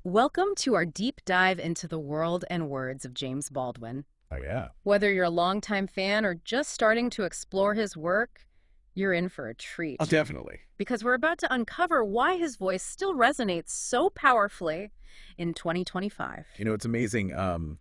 Welcome to our deep dive into the world and words of James Baldwin. Oh, yeah. Whether you're a longtime fan or just starting to explore his work, you're in for a treat. Oh, definitely. Because we're about to uncover why his voice still resonates so powerfully in 2025. You know, it's amazing.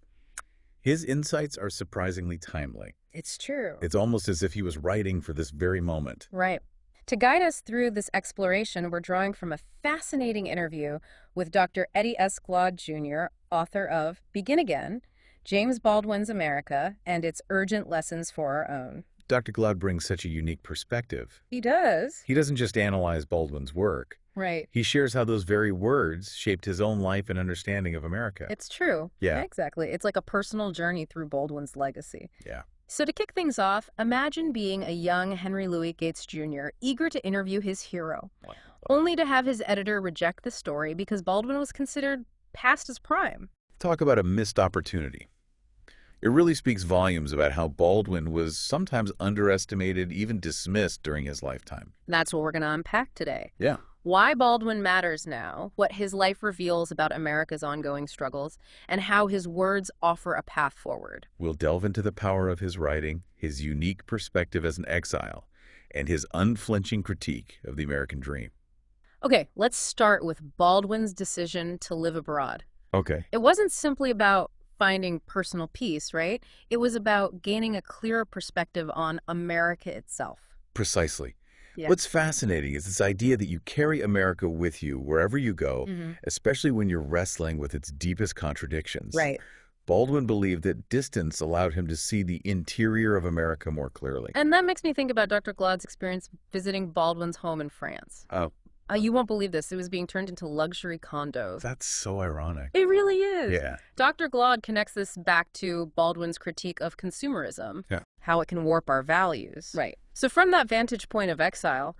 His insights are surprisingly timely. It's true. It's almost as if he was writing for this very moment. Right. To guide us through this exploration, we're drawing from a fascinating interview with Dr. Eddie S. Glaude Jr., author of Begin Again, James Baldwin's America, and its urgent lessons for our own. Dr. Glaude brings such a unique perspective. He does. He doesn't just analyze Baldwin's work. Right. He shares how those very words shaped his own life and understanding of America. It's true. Yeah. Exactly. It's like a personal journey through Baldwin's legacy. Yeah. So to kick things off, imagine being a young Henry Louis Gates Jr., eager to interview his hero, only to have his editor reject the story because Baldwin was considered past his prime. Talk about a missed opportunity. It really speaks volumes about how Baldwin was sometimes underestimated, even dismissed during his lifetime. That's what we're going to unpack today. Yeah. Why Baldwin matters now, what his life reveals about America's ongoing struggles, and how his words offer a path forward. We'll delve into the power of his writing, his unique perspective as an exile, and his unflinching critique of the American dream. Okay, let's start with Baldwin's decision to live abroad. Okay. It wasn't simply about finding personal peace, right? It was about gaining a clearer perspective on America itself. Precisely. Yeah. What's fascinating is this idea that you carry America with you wherever you go, especially when you're wrestling with its deepest contradictions. Right. Baldwin believed that distance allowed him to see the interior of America more clearly. And that makes me think about Dr. Glaude's experience visiting Baldwin's home in France. Oh, You won't believe this. It was being turned into luxury condos. that's so ironic. It really is. Yeah. Dr. Glaude connects this back to Baldwin's critique of consumerism, Yeah. how it can warp our values. Right. So from that vantage point of exile,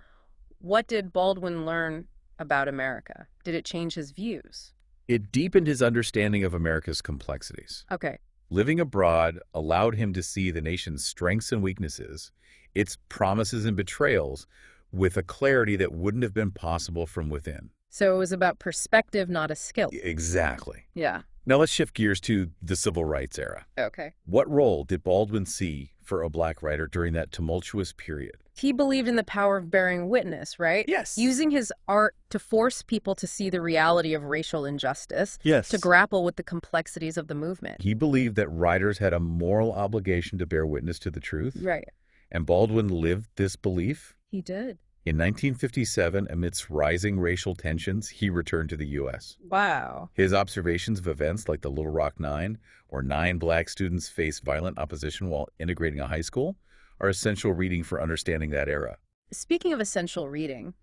what did Baldwin learn about America? Did it change his views? It deepened his understanding of America's complexities. Okay. Living abroad allowed him to see the nation's strengths and weaknesses, its promises and betrayals, with a clarity that wouldn't have been possible from within. So it was about perspective, not a skill. Exactly. Yeah. Now let's shift gears to the Civil Rights era. Okay. What role did Baldwin see for a Black writer during that tumultuous period? He believed in the power of bearing witness, right? Yes. Using his art to force people to see the reality of racial injustice, Yes. to grapple with the complexities of the movement. He believed that writers had a moral obligation to bear witness to the truth. Right. And Baldwin lived this belief. He did. In 1957, amidst rising racial tensions, he returned to the U.S. Wow. His observations of events like the Little Rock Nine, where 9 Black students faced violent opposition while integrating a high school, are essential reading for understanding that era. Speaking of essential reading,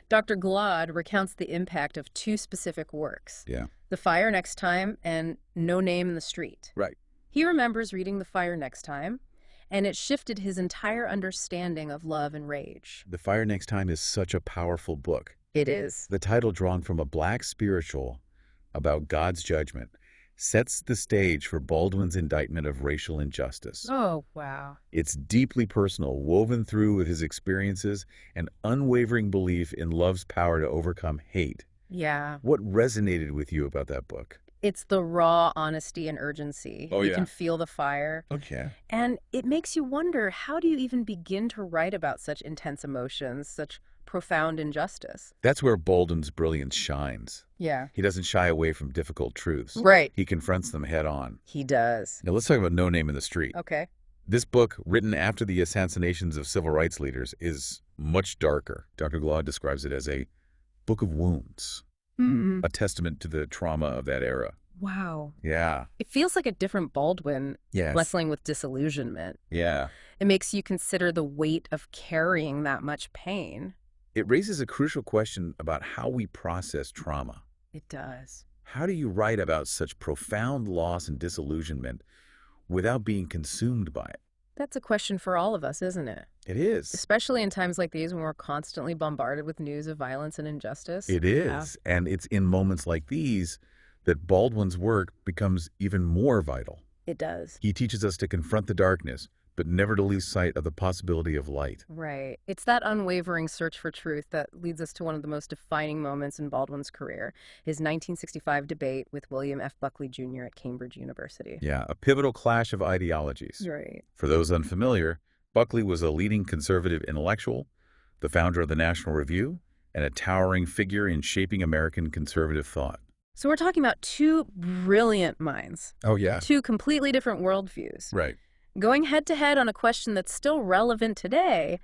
Dr. Glaude recounts the impact of 2 specific works, Yeah. The Fire Next Time and No Name in the Street. Right. He remembers reading The Fire Next Time, and it shifted his entire understanding of love and rage. The Fire Next Time is such a powerful book. It is. The title, drawn from a Black spiritual about God's judgment, sets the stage for Baldwin's indictment of racial injustice. Oh, wow. It's deeply personal, woven through with his experiences and unwavering belief in love's power to overcome hate. Yeah. What resonated with you about that book? It's the raw honesty and urgency. Oh, You yeah. can feel the fire. Okay. And it makes you wonder, how do you even begin to write about such intense emotions, such profound injustice? That's where Baldwin's brilliance shines. Yeah. He doesn't shy away from difficult truths. Right. He confronts them head on. He does. Now let's talk about No Name in the Street. Okay. This book, written after the assassinations of civil rights leaders, is much darker. Dr. Glaude describes it as a book of wounds, a testament to the trauma of that era. Wow. Yeah. It feels like a different Baldwin Yes. wrestling with disillusionment. Yeah. It makes you consider the weight of carrying that much pain. It raises a crucial question about how we process trauma. It does. How do you write about such profound loss and disillusionment without being consumed by it? That's a question for all of us, isn't it? It is. Especially in times like these when we're constantly bombarded with news of violence and injustice. It is. And it's in moments like these that Baldwin's work becomes even more vital. It does. He teaches us to confront the darkness, but never to lose sight of the possibility of light. Right. It's that unwavering search for truth that leads us to one of the most defining moments in Baldwin's career, his 1965 debate with William F. Buckley Jr. at Cambridge University. Yeah, a pivotal clash of ideologies. Right. For those unfamiliar, Buckley was a leading conservative intellectual, the founder of the National Review, and a towering figure in shaping American conservative thought. So we're talking about two brilliant minds, Oh, yeah. two completely different worldviews, Right. going head-to-head on a question that's still relevant today.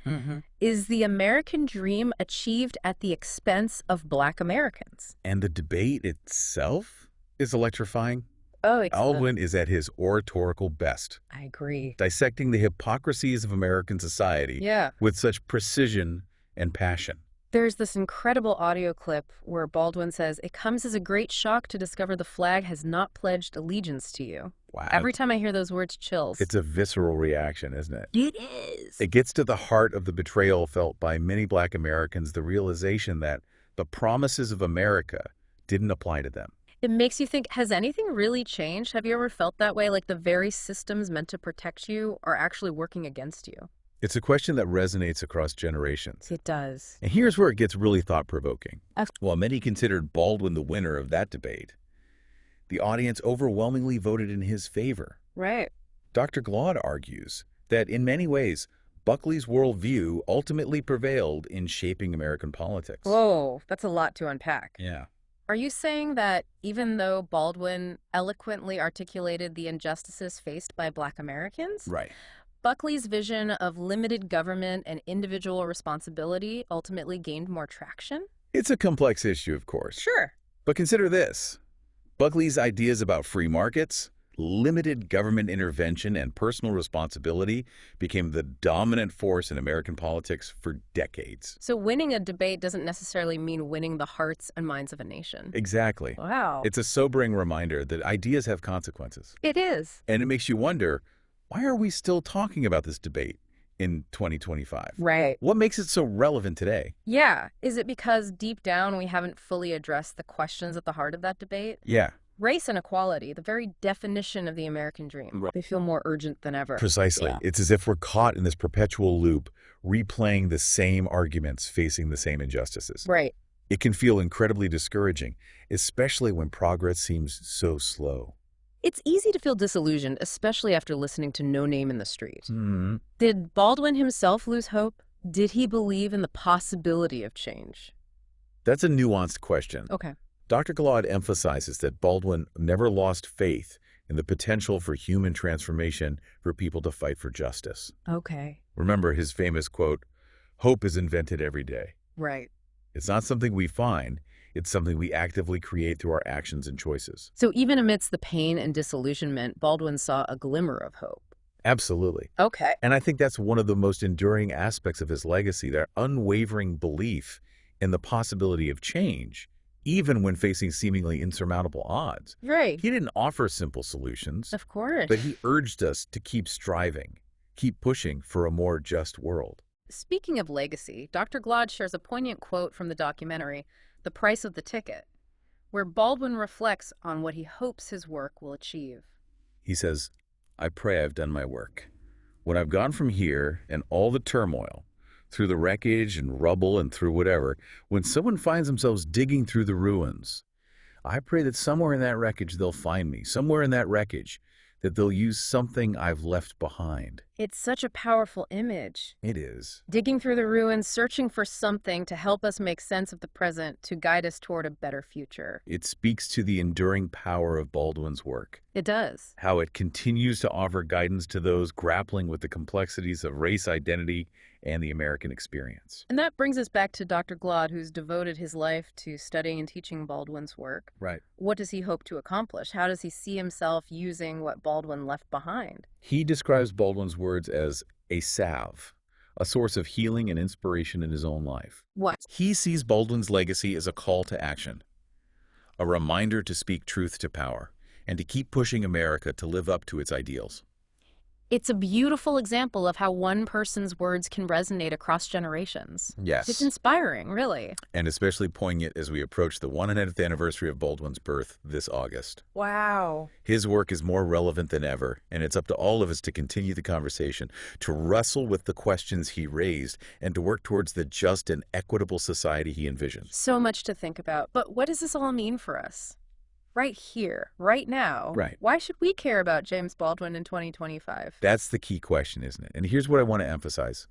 Is the American dream achieved at the expense of Black Americans? And the debate itself is electrifying. Oh, Baldwin is at his oratorical best, I agree. dissecting the hypocrisies of American society Yeah. with such precision and passion. There's this incredible audio clip where Baldwin says, "It comes as a great shock to discover the flag has not pledged allegiance to you." Wow. Every time I hear those words, chills. It's a visceral reaction, isn't it? It is. It gets to the heart of the betrayal felt by many Black Americans, the realization that the promises of America didn't apply to them. It makes you think, has anything really changed? Have you ever felt that way? Like the very systems meant to protect you are actually working against you? It's a question that resonates across generations. It does. And here's where it gets really thought-provoking. Of- While many considered Baldwin the winner of that debate, the audience overwhelmingly voted in his favor. Right. Dr. Glaude argues that in many ways, Buckley's worldview ultimately prevailed in shaping American politics. Whoa, that's a lot to unpack. Yeah. Are you saying that even though Baldwin eloquently articulated the injustices faced by Black Americans, Right. Buckley's vision of limited government and individual responsibility ultimately gained more traction? It's a complex issue, of course. Sure. But consider this. Buckley's ideas about free markets, limited government intervention, and personal responsibility became the dominant force in American politics for decades. So winning a debate doesn't necessarily mean winning the hearts and minds of a nation. Exactly. Wow. It's a sobering reminder that ideas have consequences. It is. And it makes you wonder, why are we still talking about this debate in 2025? Right. What makes it so relevant today? Yeah. Is it because deep down we haven't fully addressed the questions at the heart of that debate? Yeah, Race and equality, the very definition of the American dream. Right. They feel more urgent than ever. precisely. Yeah. It's as if we're caught in this perpetual loop, replaying the same arguments, facing the same injustices. Right. It can feel incredibly discouraging, especially when progress seems so slow. It's easy to feel disillusioned, especially after listening to No Name in the Street. Hmm. Did Baldwin himself lose hope? Did he believe in the possibility of change? That's a nuanced question. Okay. Dr. Glaude emphasizes that Baldwin never lost faith in the potential for human transformation for people to fight for justice. Okay. Remember his famous quote, "Hope is invented every day." Right. It's not something we find, it's something we actively create through our actions and choices. So even amidst the pain and disillusionment, Baldwin saw a glimmer of hope. Absolutely. Okay. And I think that's one of the most enduring aspects of his legacy, that unwavering belief in the possibility of change, even when facing seemingly insurmountable odds. Right. He didn't offer simple solutions, Of course. but he urged us to keep striving, keep pushing for a more just world. Speaking of legacy, Dr. Glaude shares a poignant quote from the documentary, The Price of the Ticket, where Baldwin reflects on what he hopes his work will achieve. He says, "I pray I've done my work. When I've gone from here and all the turmoil, through the wreckage and rubble and through whatever, when someone finds themselves digging through the ruins, I pray that somewhere in that wreckage they'll find me, somewhere in that wreckage, that they'll use something I've left behind." It's such a powerful image. It is. Digging through the ruins, searching for something to help us make sense of the present, to guide us toward a better future. It speaks to the enduring power of Baldwin's work, It does. how it continues to offer guidance to those grappling with the complexities of race identity and the American experience. And that brings us back to Dr. Glaude, who's devoted his life to studying and teaching Baldwin's work. Right. What does he hope to accomplish? How does he see himself using what Baldwin left behind? He describes Baldwin's words as a salve, a source of healing and inspiration in his own life. What? He sees Baldwin's legacy as a call to action, a reminder to speak truth to power, and to keep pushing America to live up to its ideals. It's a beautiful example of how one person's words can resonate across generations. Yes. It's inspiring, really. And especially poignant as we approach the 100th anniversary of Baldwin's birth this August. Wow. His work is more relevant than ever, and it's up to all of us to continue the conversation, to wrestle with the questions he raised, and to work towards the just and equitable society he envisioned. So much to think about. But what does this all mean for us? Right here, right now. Right. Why should we care about James Baldwin in 2025? That's the key question, isn't it? And here's what I want to emphasize.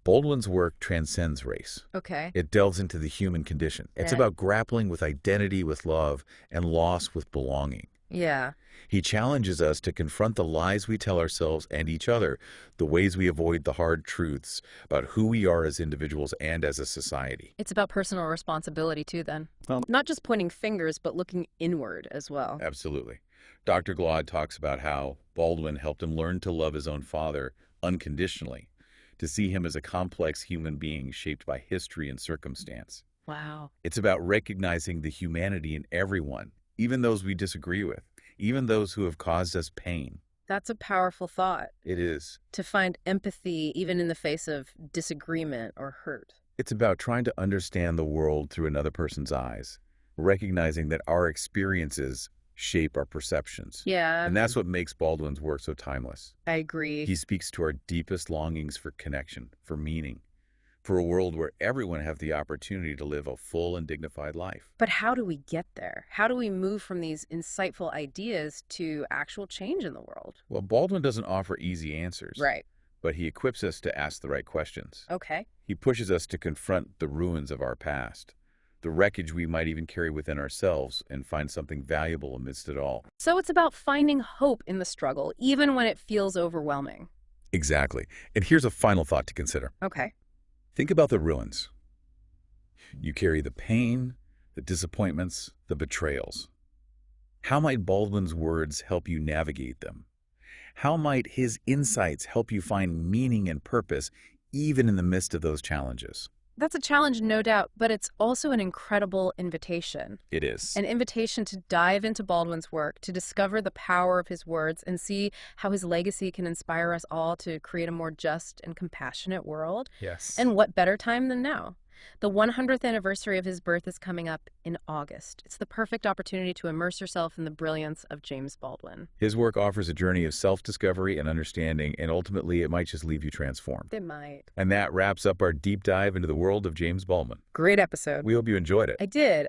Baldwin's work transcends race. Okay. It delves into the human condition. It's Right. about grappling with identity with love and loss with belonging. Yeah. He challenges us to confront the lies we tell ourselves and each other, the ways we avoid the hard truths about who we are as individuals and as a society. It's about personal responsibility, too, then. Well- Not just pointing fingers, but looking inward as well. Absolutely. Dr. Glaude talks about how Baldwin helped him learn to love his own father unconditionally, to see him as a complex human being shaped by history and circumstance. Wow. It's about recognizing the humanity in everyone, even those we disagree with, even those who have caused us pain. That's a powerful thought, It is. to find empathy even in the face of disagreement or hurt. It's about trying to understand the world through another person's eyes, recognizing that our experiences shape our perceptions. Yeah, And that's what makes Baldwin's work so timeless. I agree. He speaks to our deepest longings for connection, for meaning, for a world where everyone has the opportunity to live a full and dignified life. But how do we get there? How do we move from these insightful ideas to actual change in the world? Well, Baldwin doesn't offer easy answers, Right. but he equips us to ask the right questions. Okay. He pushes us to confront the ruins of our past, the wreckage we might even carry within ourselves, and find something valuable amidst it all. So it's about finding hope in the struggle, even when it feels overwhelming. Exactly. And here's a final thought to consider. Okay. Think about the ruins. You carry the pain, the disappointments, the betrayals. How might Baldwin's words help you navigate them? How might his insights help you find meaning and purpose even in the midst of those challenges? That's a challenge, no doubt, but it's also an incredible invitation. It is. An invitation to dive into Baldwin's work, to discover the power of his words, and see how his legacy can inspire us all to create a more just and compassionate world. Yes. And what better time than now? The 100th anniversary of his birth is coming up in August. It's the perfect opportunity to immerse yourself in the brilliance of James Baldwin. His work offers a journey of self-discovery and understanding, and ultimately it might just leave you transformed. It might. And that wraps up our deep dive into the world of James Baldwin. Great episode. We hope you enjoyed it. I did.